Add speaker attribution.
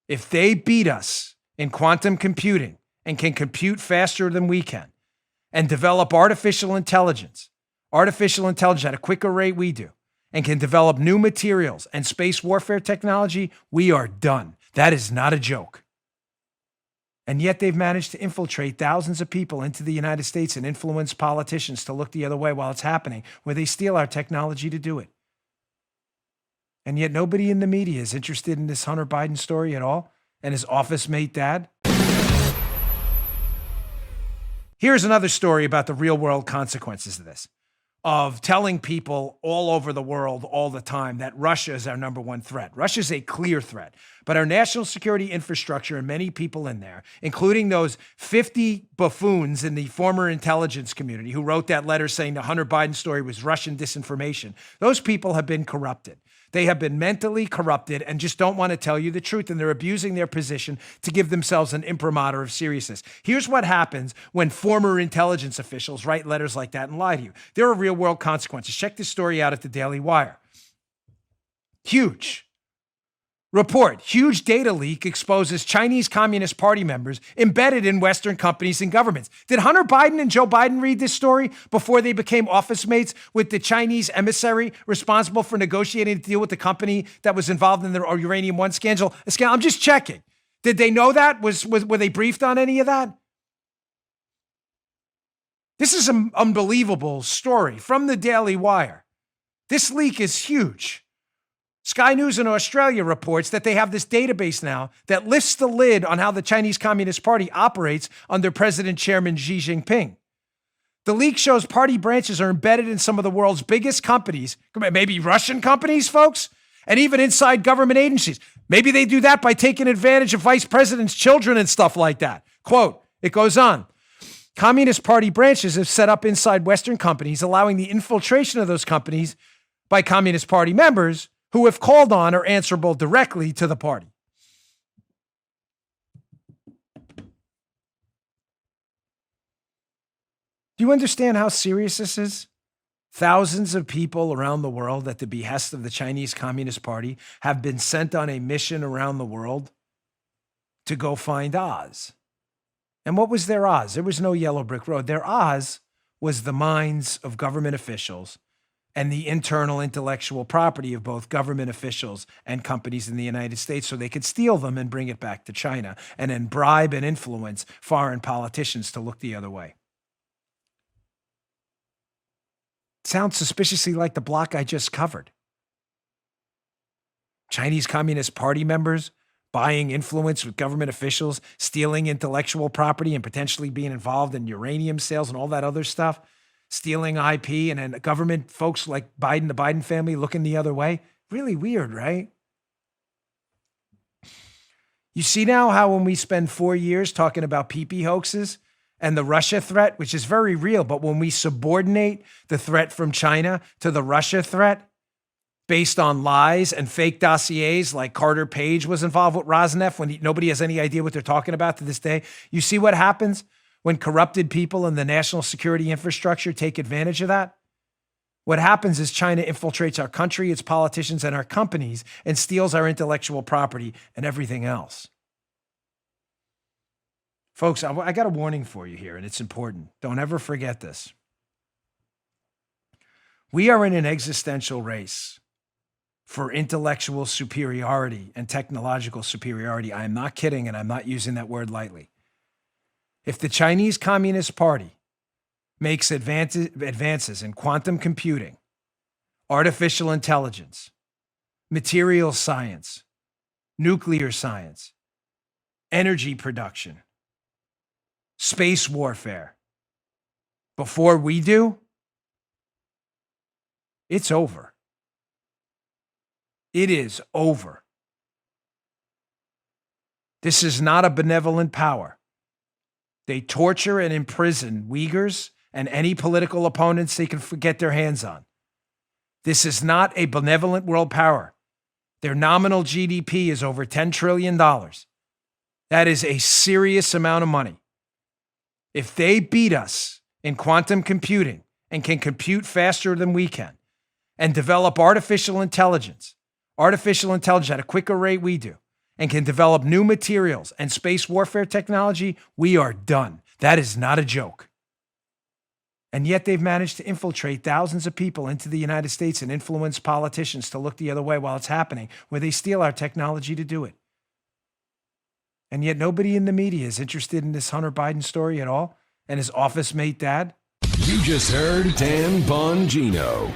Speaker 1: If they beat us in quantum computing and can compute faster than we can and develop artificial intelligence at a quicker rate we do, and can develop new materials and space warfare technology, we are done. That is not a joke. And yet they've managed to infiltrate thousands of people into the United States and influence politicians to look the other way while it's happening, where they steal our technology to do it. And yet nobody in the media is interested in this Hunter Biden story at all, and his office mate dad. Here's another story about the real world consequences of this, of telling people all over the world all the time that Russia is our number one threat. Russia is a clear threat, but our national security infrastructure and many people in there, including those 50 buffoons in the former intelligence community who wrote that letter saying the Hunter Biden story was Russian disinformation, those people have been corrupted. They have been mentally corrupted and just don't want to tell you the truth, and they're abusing their position to give themselves an imprimatur of seriousness. Here's what happens when former intelligence officials write letters like that and lie to you. There are real-world consequences. Check this story out at the Daily Wire. Huge report. Huge data leak exposes Chinese Communist Party members embedded in Western companies and governments. Did Hunter Biden and Joe Biden read this story before they became office mates with the Chinese emissary responsible for negotiating a deal with the company that was involved in the Uranium One scandal? I'm just checking. Did they know that? Were they briefed on any of that? This is an unbelievable story from the Daily Wire. This leak is huge. Sky News in Australia reports that they have this database now that lifts the lid on how the Chinese Communist Party operates under President Chairman Xi Jinping. The leak shows party branches are embedded in some of the world's biggest companies, maybe Russian companies, folks, and even inside government agencies. Maybe they do that by taking advantage of vice presidents' children and stuff like that. Quote, it goes on. Communist Party branches have set up inside Western companies, allowing the infiltration of those companies by Communist Party members who, if called on, are answerable directly to the party. Do you understand how serious this is? Thousands of people around the world at the behest of the Chinese Communist Party have been sent on a mission around the world to go find Oz. And what was their Oz? There was no yellow brick road. Their Oz was the minds of government officials and the internal intellectual property of both government officials and companies in the United States, so they could steal them and bring it back to China and then bribe and influence foreign politicians to look the other way. Sounds suspiciously like the block I just covered. Chinese Communist Party members buying influence with government officials, stealing intellectual property and potentially being involved in uranium sales and all that other stuff. Stealing IP, and then government folks like Biden, the Biden family, looking the other way. Really weird, right? You see now how when we spend 4 years talking about PP hoaxes and the Russia threat, which is very real, but when we subordinate the threat from China to the Russia threat based on lies and fake dossiers, like Carter Page was involved with Rosneft when nobody has any idea what they're talking about to this day, you see what happens when corrupted people in the national security infrastructure take advantage of that? What happens is China infiltrates our country, its politicians, and our companies and steals our intellectual property and everything else. Folks, I got a warning for you here, and it's important. Don't ever forget this. We are in an existential race for intellectual superiority and technological superiority. I am not kidding, and I'm not using that word lightly. If the Chinese Communist Party makes advances in quantum computing, artificial intelligence, material science, nuclear science, energy production, space warfare, before we do, it's over. It is over. This is not a benevolent power. They torture and imprison Uyghurs and any political opponents they can get their hands on. This is not a benevolent world power. Their nominal GDP is over $10 trillion. That is a serious amount of money. If they beat us in quantum computing and can compute faster than we can and develop artificial intelligence at a quicker rate we do, and can develop new materials and space warfare technology, we are done. That is not a joke. And yet they've managed to infiltrate thousands of people into the United States and influence politicians to look the other way while it's happening, where they steal our technology to do it. And yet nobody in the media is interested in this Hunter Biden story at all, and his office mate dad.
Speaker 2: You just heard Dan Bongino.